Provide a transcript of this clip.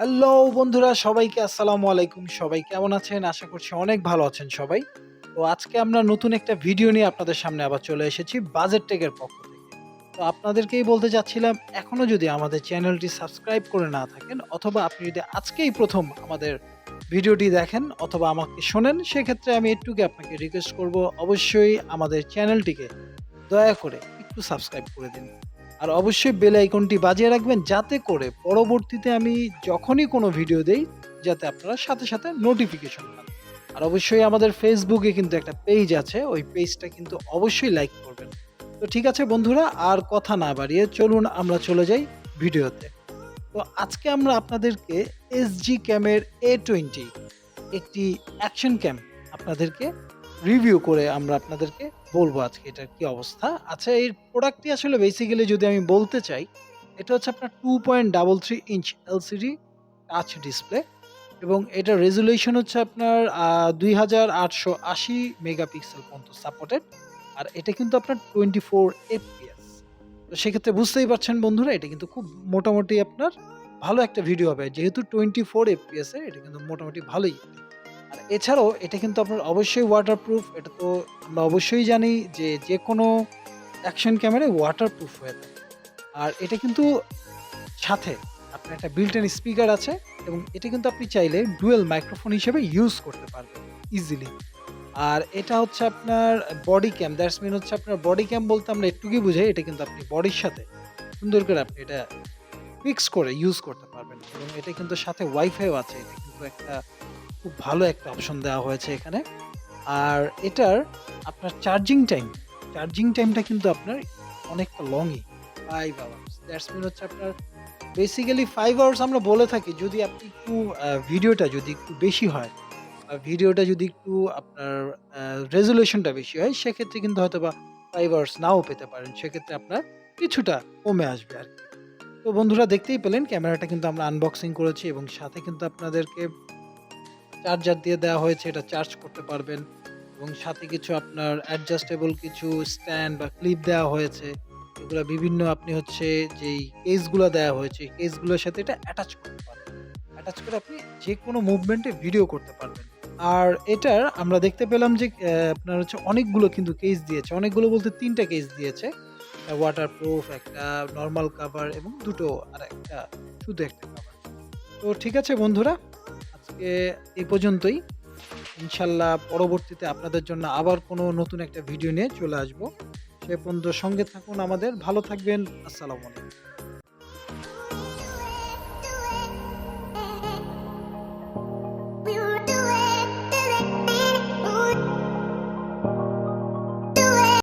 Hello বন্ধুরা, সবাইকে আসসালামু আলাইকুম। সবাই কেমন আছেন? আশা করছি অনেক ভালো আছেন সবাই। তো আজকে আমরা নতুন একটা ভিডিও নিয়ে আপনাদের সামনে আবার চলে এসেছি বাজেট টেকের পক্ষ থেকে। তো আপনাদেরকেই বলতে চাচ্ছিলাম, এখনো যদি আমাদের চ্যানেলটি সাবস্ক্রাইব করে না থাকেন, অথবা আপনি যদি আজকেই ১ম আমাদের ভিডিওটি দেখেন অথবা আমাকে শোনেন, সেক্ষেত্রে আমি একটুকু আপনাকে রিকোয়েস্ট করব, অবশ্যই আমাদের চ্যানেলটিকে দয়া করে একটু সাবস্ক্রাইব করে দিন। আর অবশ্যই বেল আইকনটি বাজিয়ে রাখবেন, যাতে করে পরবর্তীতে আমি যখনই কোনো ভিডিও দেই, যাতে আপনারা সাথে সাথে নোটিফিকেশন পান। আর অবশ্যই আমাদের ফেসবুকে কিন্তু একটা পেজ আছে, ওই পেজটা কিন্তু অবশ্যই লাইক করবেন। তো ঠিক আছে বন্ধুরা, আর কথা না বাড়িয়ে চলুন আমরা চলে যাই ভিডিওতে। তো আজকে আমরা আপনাদেরকে এসজি ক্যামের A20 একটি অ্যাকশন ক্যাম আপনাদেরকে রিভিউ করে আমরা আপনাদেরকে বলবো আজকে এটার কি অবস্থা। আচ্ছা, এই প্রোডাক্টটি আসলে বেসিক্যালি যদি আমি বলতে চাই, এটা হচ্ছে আপনার 2.33 ইঞ্চ এলসিডি টাচ ডিসপ্লে এবং এটার রেজুলেশন হচ্ছে আপনার 2880 মেগাপিক্সেল পর্যন্ত সাপোর্টেড। আর এটা কিন্তু আপনার 24 এফপিএস। তো সেক্ষেত্রে বুঝতেই পারছেন বন্ধুরা, এটা কিন্তু খুব মোটামুটি আপনার ভালো একটা ভিডিও হবে। যেহেতু 24 এফপিএস এর, এটা কিন্তু মোটামুটি ভালোই। আর এছাড়াও এটা কিন্তু আপনার অবশ্যই ওয়াটারপ্রুফ। এটা তো আমরা অবশ্যই জানি যে যেকোনো অ্যাকশন ক্যামেরায় ওয়াটারপ্রুফ হয়ে থাকে। আর এটা কিন্তু সাথে আপনার একটা বিল্ট ইন স্পিকার আছে এবং এটা কিন্তু আপনি চাইলে ডুয়েল মাইক্রোফোন হিসেবে ইউজ করতে পারবেন ইজিলি। আর এটা হচ্ছে আপনার বডি ক্যাম, দ্যাটস মিন হচ্ছে আপনার বডি ক্যাম বলতে আমরা একটুকুই বুঝাই, এটা কিন্তু আপনি বডির সাথে সুন্দর করে আপনি এটা ফিক্স করে ইউজ করতে পারবেন এবং এটা কিন্তু সাথে ওয়াইফাইও আছে। এটা কিন্তু একটা খুব ভালো একটা অপশন দেওয়া হয়েছে এখানে। আর এটার আপনার চার্জিং টাইমটা কিন্তু আপনার অনেকটা লংই, 5 আওয়ার্স। দ্যাটস মিন হচ্ছে আপনার বেসিক্যালি 5 আওয়ার্স আমরা বলে থাকি যদি আপনি একটু ভিডিওটা যদি একটু বেশি হয়, ভিডিওটা যদি একটু আপনার রেজোলিউশনটা বেশি হয়, সেক্ষেত্রে কিন্তু হয়তোবা 5 আওয়ার্স নাও পেতে পারেন। সেক্ষেত্রে আপনার কিছুটা কমে আসবে আরকি। তো বন্ধুরা, দেখতেই পেলেন ক্যামেরাটা কিন্তু আমরা আনবক্সিং করেছি এবং সাথে কিন্তু আপনাদেরকে চার্জার দিয়ে দেওয়া হয়েছে, এটা চার্জ করতে পারবেন এবং সাথে কিছু আপনার অ্যাডজাস্টেবল কিছু স্ট্যান্ড বা ক্লিপ দেওয়া হয়েছে। এগুলা বিভিন্ন আপনি হচ্ছে যেই কেসগুলা দেওয়া হয়েছে, কেসগুলোর সাথে এটা অ্যাটাচ করতে পারবেন। অ্যাটাচ করে আপনি যেকোনো মুভমেন্টে ভিডিও করতে পারবেন। আর এটার আমরা দেখতে পেলাম যে আপনার হচ্ছে অনেকগুলো কিন্তু কেস দিয়েছে। অনেকগুলো বলতে ৩ টা কেস দিয়েছে। একটা ওয়াটারপ্রুফ, একটা নরমাল কভার এবং দুটো আরেকটা শুধু একটা কভার। তো ঠিক আছে বন্ধুরা, আজকে এই পর্যন্তই। ইনশাল্লাহ পরবর্তীতে আপনাদের জন্য আবার কোনো নতুন একটা ভিডিও নিয়ে চলে আসবো। সে পর্যন্ত সঙ্গে থাকুন আমাদের। ভালো থাকবেন। আসসালামু আলাইকুম।